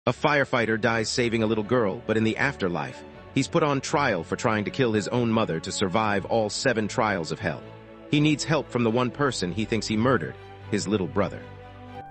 A firefighter dies saving a little girl, but in the afterlife, he's put on trial for trying to kill his own mother to survive all 7 trials of hell. He needs help from the one person he thinks he murdered, his little brother.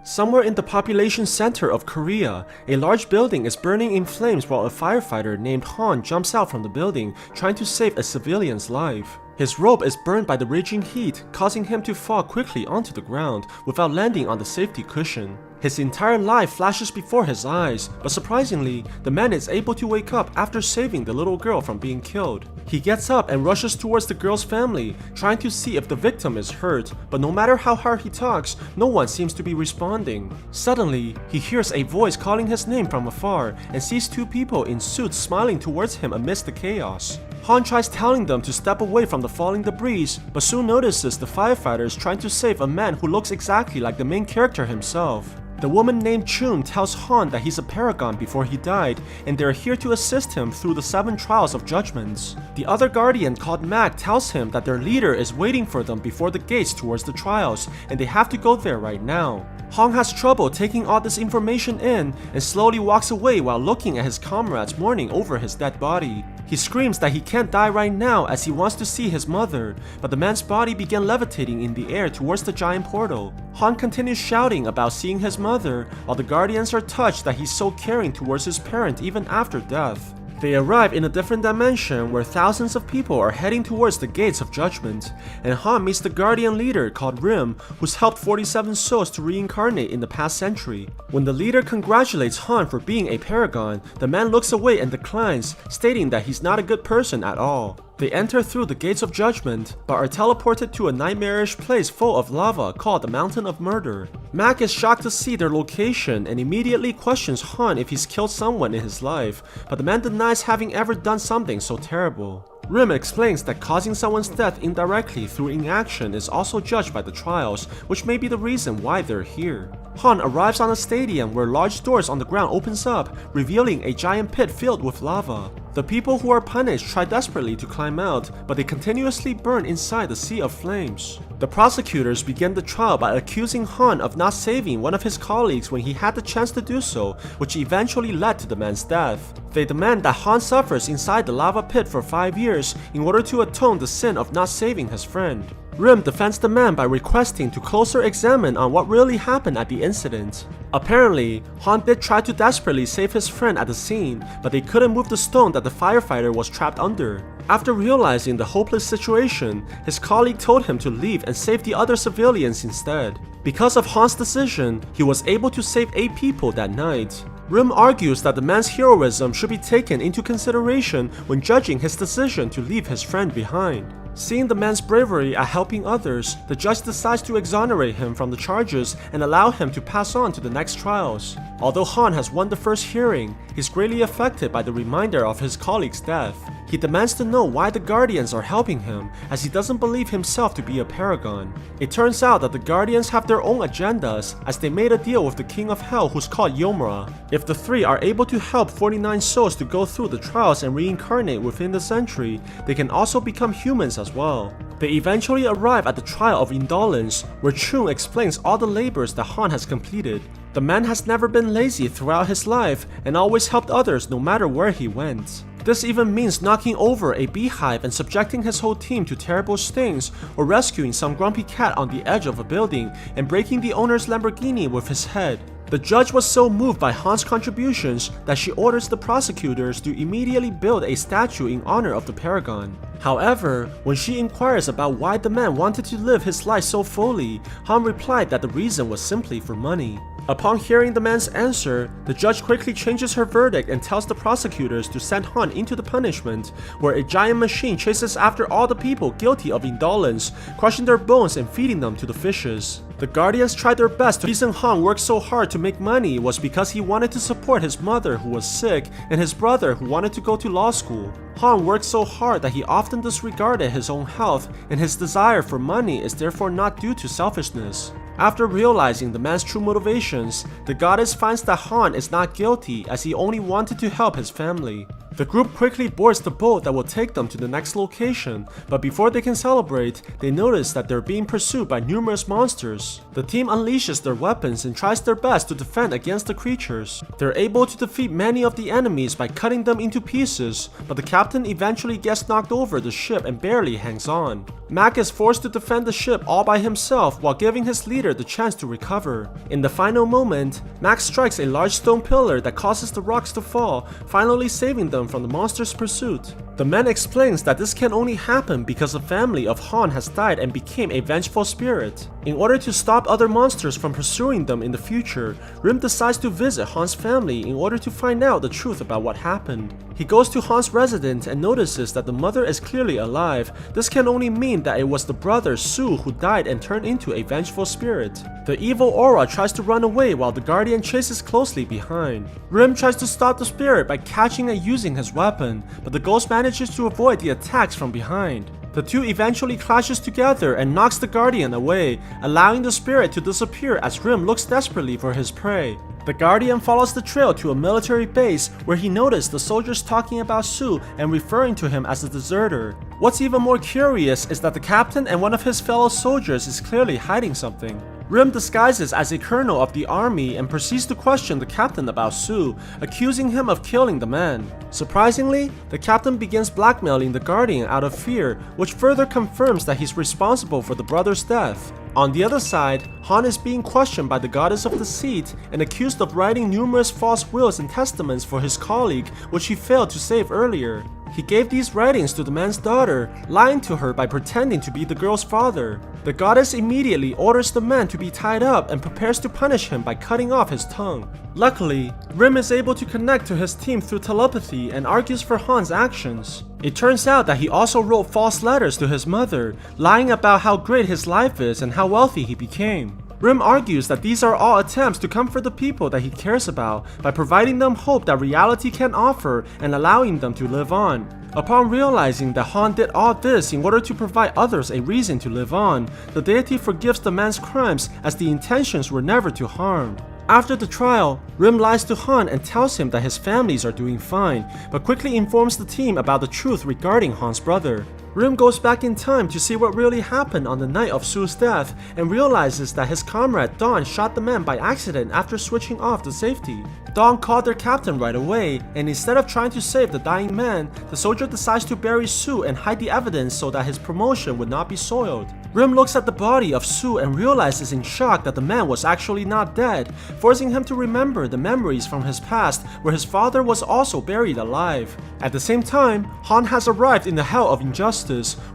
Somewhere in the population center of Korea, a large building is burning in flames while a firefighter named Han jumps out from the building trying to save a civilian's life. His robe is burned by the raging heat, causing him to fall quickly onto the ground without landing on the safety cushion. His entire life flashes before his eyes, but surprisingly, the man is able to wake up after saving the little girl from being killed. He gets up and rushes towards the girl's family, trying to see if the victim is hurt, but no matter how hard he talks, no one seems to be responding. Suddenly, he hears a voice calling his name from afar and sees 2 people in suits smiling towards him amidst the chaos. Han tries telling them to step away from the falling debris, but soon notices the firefighters trying to save a man who looks exactly like the main character himself. The woman named Chun tells Han that he's a paragon before he died, and they're here to assist him through the 7 trials of judgments. The other guardian called Mac tells him that their leader is waiting for them before the gates towards the trials, and they have to go there right now. Han has trouble taking all this information in and slowly walks away while looking at his comrades mourning over his dead body. He screams that he can't die right now as he wants to see his mother, but the man's body began levitating in the air towards the giant portal. Han continues shouting about seeing his mother, while the guardians are touched that he's so caring towards his parent even after death. They arrive in a different dimension where thousands of people are heading towards the gates of judgment, and Han meets the guardian leader called Rim, who's helped 47 souls to reincarnate in the past century. When the leader congratulates Han for being a paragon, the man looks away and declines, stating that he's not a good person at all. They enter through the gates of judgment, but are teleported to a nightmarish place full of lava called the Mountain of Murder. Mac is shocked to see their location and immediately questions Han if he's killed someone in his life, but the man denies having ever done something so terrible. Rim explains that causing someone's death indirectly through inaction is also judged by the trials, which may be the reason why they're here. Han arrives on a stadium where large doors on the ground opens up, revealing a giant pit filled with lava. The people who are punished try desperately to climb out, but they continuously burn inside the sea of flames. The prosecutors begin the trial by accusing Han of not saving one of his colleagues when he had the chance to do so, which eventually led to the man's death. They demand that Han suffers inside the lava pit for 5 years in order to atone the sin of not saving his friend. Rim defends the man by requesting to closer examine on what really happened at the incident. Apparently, Han did try to desperately save his friend at the scene, but they couldn't move the stone that the firefighter was trapped under. After realizing the hopeless situation, his colleague told him to leave and save the other civilians instead. Because of Han's decision, he was able to save 8 people that night. Rim argues that the man's heroism should be taken into consideration when judging his decision to leave his friend behind. Seeing the man's bravery at helping others, the judge decides to exonerate him from the charges and allow him to pass on to the next trials. Although Han has won the first hearing, he's greatly affected by the reminder of his colleague's death. He demands to know why the Guardians are helping him, as he doesn't believe himself to be a paragon. It turns out that the Guardians have their own agendas, as they made a deal with the King of Hell who's called Yong-hwa. If the 3 are able to help 49 souls to go through the trials and reincarnate within the century, they can also become humans as well. They eventually arrive at the trial of indolence, where Chun explains all the labors that Han has completed. The man has never been lazy throughout his life and always helped others no matter where he went. This even means knocking over a beehive and subjecting his whole team to terrible stings, or rescuing some grumpy cat on the edge of a building and breaking the owner's Lamborghini with his head. The judge was so moved by Han's contributions that she orders the prosecutors to immediately build a statue in honor of the paragon. However, when she inquires about why the man wanted to live his life so fully, Han replied that the reason was simply for money. Upon hearing the man's answer, the judge quickly changes her verdict and tells the prosecutors to send Han into the punishment, where a giant machine chases after all the people guilty of indolence, crushing their bones and feeding them to the fishes. The Guardians tried their best. The reason Han worked so hard to make money was because he wanted to support his mother who was sick and his brother who wanted to go to law school. Han worked so hard that he often disregarded his own health, and his desire for money is therefore not due to selfishness. After realizing the man's true motivations, the goddess finds that Han is not guilty as he only wanted to help his family. The group quickly boards the boat that will take them to the next location, but before they can celebrate, they notice that they're being pursued by numerous monsters. The team unleashes their weapons and tries their best to defend against the creatures. They're able to defeat many of the enemies by cutting them into pieces, but the captain eventually gets knocked over the ship and barely hangs on. Mac is forced to defend the ship all by himself while giving his leader the chance to recover. In the final moment, Mac strikes a large stone pillar that causes the rocks to fall, finally saving them from the monster's pursuit. The man explains that this can only happen because the family of Han has died and became a vengeful spirit. In order to stop other monsters from pursuing them in the future, Rim decides to visit Han's family in order to find out the truth about what happened. He goes to Han's residence and notices that the mother is clearly alive. This can only mean that it was the brother Su who died and turned into a vengeful spirit. The evil aura tries to run away while the guardian chases closely behind. Rim tries to stop the spirit by catching and using his weapon, but the ghost manages to avoid the attacks from behind. The two eventually clashes together and knocks the guardian away, allowing the spirit to disappear as Rim looks desperately for his prey. The guardian follows the trail to a military base where he noticed the soldiers talking about Su and referring to him as a deserter. What's even more curious is that the captain and one of his fellow soldiers is clearly hiding something. Rim disguises as a colonel of the army and proceeds to question the captain about Su, accusing him of killing the man. Surprisingly, the captain begins blackmailing the guardian out of fear, which further confirms that he's responsible for the brother's death. On the other side, Han is being questioned by the goddess of the seat and accused of writing numerous false wills and testaments for his colleague, which he failed to save earlier. He gave these writings to the man's daughter, lying to her by pretending to be the girl's father. The goddess immediately orders the man to be tied up and prepares to punish him by cutting off his tongue. Luckily, Rim is able to connect to his team through telepathy and argues for Han's actions. It turns out that he also wrote false letters to his mother, lying about how great his life is and how wealthy he became. Rim argues that these are all attempts to comfort the people that he cares about by providing them hope that reality can offer and allowing them to live on. Upon realizing that Han did all this in order to provide others a reason to live on, the deity forgives the man's crimes as the intentions were never to harm. After the trial, Rim lies to Han and tells him that his families are doing fine, but quickly informs the team about the truth regarding Han's brother. Rim goes back in time to see what really happened on the night of Su's death and realizes that his comrade Dawn shot the man by accident after switching off the safety. Dawn called their captain right away, and instead of trying to save the dying man, the soldier decides to bury Su and hide the evidence so that his promotion would not be soiled. Rim looks at the body of Su and realizes in shock that the man was actually not dead, forcing him to remember the memories from his past where his father was also buried alive. At the same time, Han has arrived in the Hell of Injustice,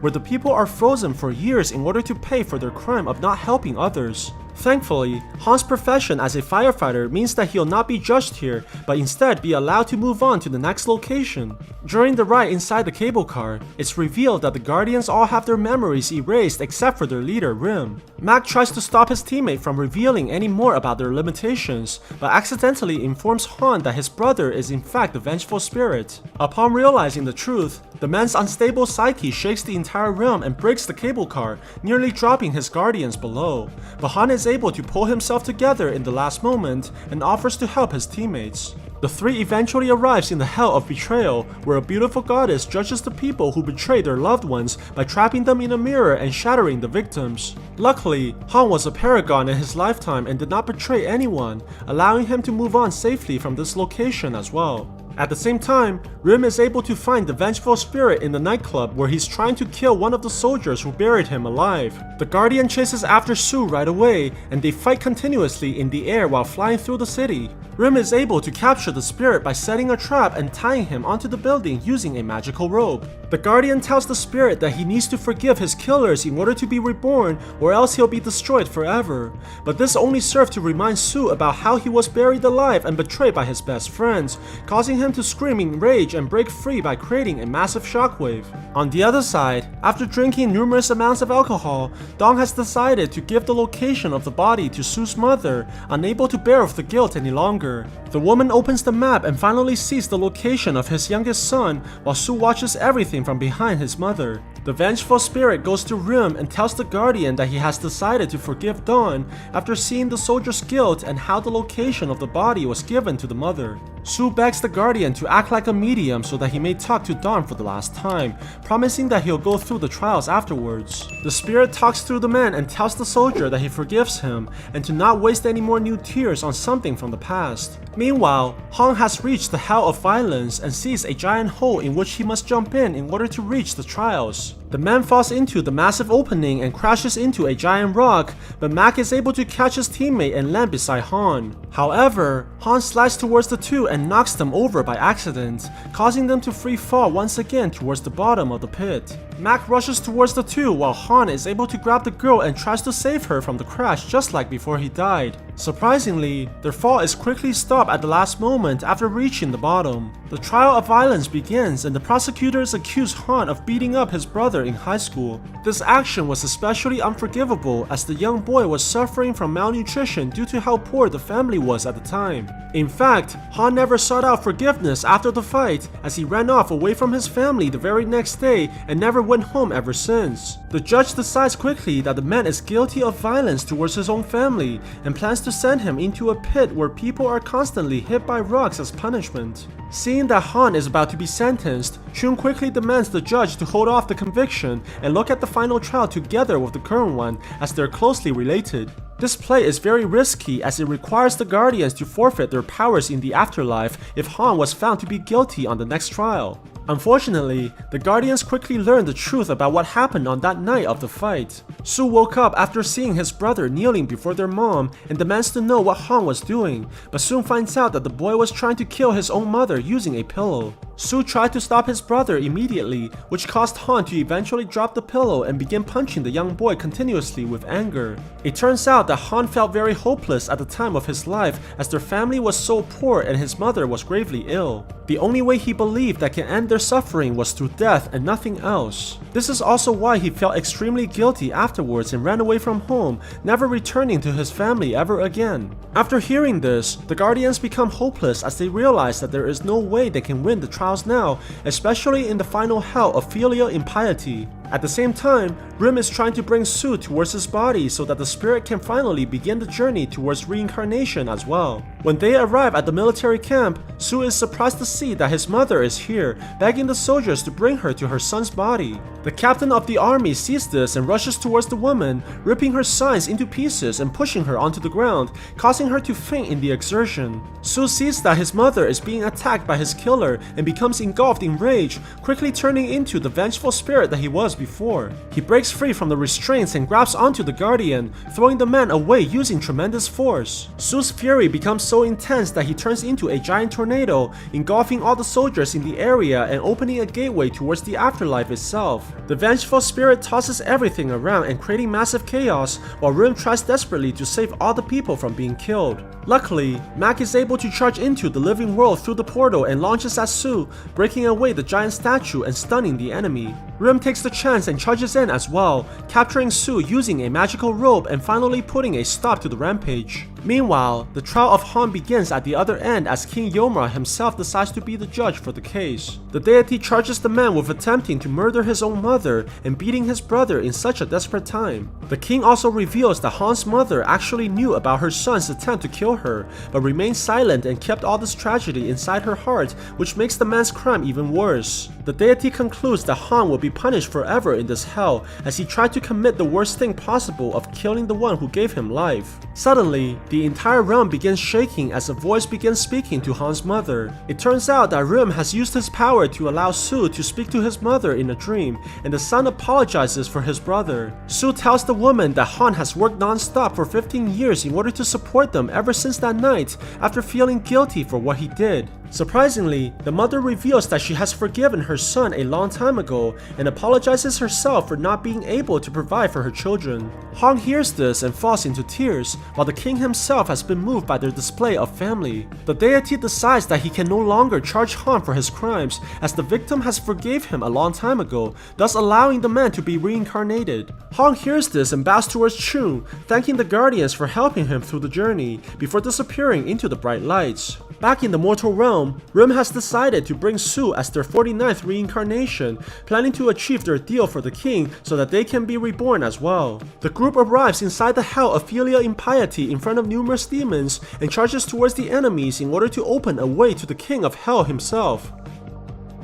where the people are frozen for years in order to pay for their crime of not helping others. Thankfully, Han's profession as a firefighter means that he'll not be judged here, but instead be allowed to move on to the next location. During the ride inside the cable car, it's revealed that the Guardians all have their memories erased except for their leader, Rim. Mac tries to stop his teammate from revealing any more about their limitations, but accidentally informs Han that his brother is in fact the vengeful spirit. Upon realizing the truth, the man's unstable psyche shakes the entire realm and breaks the cable car, nearly dropping his Guardians below. But Han is able to pull himself together in the last moment and offers to help his teammates. The three eventually arrives in the Hell of Betrayal, where a beautiful goddess judges the people who betray their loved ones by trapping them in a mirror and shattering the victims. Luckily, Han was a paragon in his lifetime and did not betray anyone, allowing him to move on safely from this location as well. At the same time, Rim is able to find the vengeful spirit in the nightclub where he's trying to kill one of the soldiers who buried him alive. The Guardian chases after Su right away, and they fight continuously in the air while flying through the city. Rim is able to capture the spirit by setting a trap and tying him onto the building using a magical rope. The Guardian tells the spirit that he needs to forgive his killers in order to be reborn, or else he'll be destroyed forever. But this only served to remind Su about how he was buried alive and betrayed by his best friends, causing him to scream in rage and break free by creating a massive shockwave. On the other side, after drinking numerous amounts of alcohol, Dong has decided to give the location of the body to Su's mother, unable to bear with the guilt any longer. The woman opens the map and finally sees the location of his youngest son, while Su watches everything from behind his mother. The vengeful spirit goes to Rim and tells the Guardian that he has decided to forgive Dawn after seeing the soldier's guilt and how the location of the body was given to the mother. Sue begs the Guardian to act like a medium so that he may talk to Dawn for the last time, promising that he'll go through the trials afterwards. The spirit talks through the man and tells the soldier that he forgives him and to not waste any more new tears on something from the past. Meanwhile, Han has reached the hell of violence and sees a giant hole in which he must jump in order to reach the trials. The man falls into the massive opening and crashes into a giant rock, but Mac is able to catch his teammate and land beside Han. However, Han slides towards the two and knocks them over by accident, causing them to free fall once again towards the bottom of the pit. Mac rushes towards the two while Han is able to grab the girl and tries to save her from the crash just like before he died. Surprisingly, their fall is quickly stopped at the last moment after reaching the bottom. The trial of violence begins and the prosecutors accuse Han of beating up his brother in high school. This action was especially unforgivable as the young boy was suffering from malnutrition due to how poor the family was at the time. In fact, Han never sought out forgiveness after the fight as he ran off away from his family the very next day and never went home ever since. The judge decides quickly that the man is guilty of violence towards his own family and plans to send him into a pit where people are constantly hit by rocks as punishment. Seeing that Han is about to be sentenced, Chun quickly demands the judge to hold off the conviction and look at the final trial together with the current one as they're closely related. This play is very risky as it requires the Guardians to forfeit their powers in the afterlife if Han was found to be guilty on the next trial. Unfortunately, the Guardians quickly learn the truth about what happened on that night of the fight. Sue woke up after seeing his brother kneeling before their mom and demands to know what Han was doing, but soon finds out that the boy was trying to kill his own mother using a pillow. Sue tried to stop his brother immediately, which caused Han to eventually drop the pillow and begin punching the young boy continuously with anger. It turns out that Han felt very hopeless at the time of his life as their family was so poor and his mother was gravely ill. The only way he believed that can end their suffering was through death and nothing else. This is also why he felt extremely guilty afterwards and ran away from home, never returning to his family ever again. After hearing this, the Guardians become hopeless as they realize that there is no way they can win the trials now, especially in the final hell of filial impiety. At the same time, Rim is trying to bring Sue towards his body so that the spirit can finally begin the journey towards reincarnation as well. When they arrive at the military camp, Sue is surprised to see that his mother is here, begging the soldiers to bring her to her son's body. The captain of the army sees this and rushes towards the woman, ripping her signs into pieces and pushing her onto the ground, causing her to faint in the exertion. Sue sees that his mother is being attacked by his killer and becomes engulfed in rage, quickly turning into the vengeful spirit that he was before. He breaks free from the restraints and grabs onto the Guardian, throwing the man away using tremendous force. Sue's fury becomes so intense that he turns into a giant tornado, engulfing all the soldiers in the area and opening a gateway towards the afterlife itself. The vengeful spirit tosses everything around and creating massive chaos, while Rim tries desperately to save all the people from being killed. Luckily, Mac is able to charge into the living world through the portal and launches at Sue, breaking away the giant statue and stunning the enemy. Rim takes the chance and charges in as well, capturing Sue using a magical robe and finally putting a stop to the rampage. Meanwhile, the trial of Han begins at the other end as King Yong-hwa himself decides to be the judge for the case. The deity charges the man with attempting to murder his own mother and beating his brother in such a desperate time. The king also reveals that Han's mother actually knew about her son's attempt to kill her, but remained silent and kept all this tragedy inside her heart, which makes the man's crime even worse. The deity concludes that Han will be punished forever in this hell as he tried to commit the worst thing possible of killing the one who gave him life. Suddenly, the entire realm begins shaking as a voice begins speaking to Han's mother. It turns out that Rim has used his power to allow Sue to speak to his mother in a dream, and the son apologizes for his brother. Sue tells the woman that Han has worked non-stop for 15 years in order to support them ever since that night after feeling guilty for what he did. Surprisingly, the mother reveals that she has forgiven her son a long time ago and apologizes herself for not being able to provide for her children. Han hears this and falls into tears, while the king himself has been moved by their display of family. The deity decides that he can no longer charge Han for his crimes as the victim has forgave him a long time ago, thus allowing the man to be reincarnated. Han hears this and bows towards Chun, thanking the Guardians for helping him through the journey, before disappearing into the bright lights. Back in the mortal realm, film, Rim has decided to bring Sue as their 49th reincarnation, planning to achieve their deal for the king so that they can be reborn as well. The group arrives inside the hell of filial impiety in front of numerous demons and charges towards the enemies in order to open a way to the king of hell himself.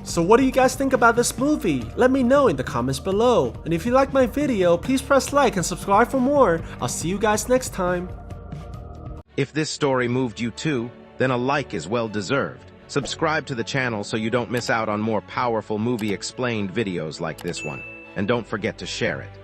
So what do you guys think about this movie? Let me know in the comments below. And if you like my video, please press like and subscribe for more. I'll see you guys next time. If this story moved you too, then a like is well deserved. Subscribe to the channel so you don't miss out on more powerful movie explained videos like this one. And don't forget to share it.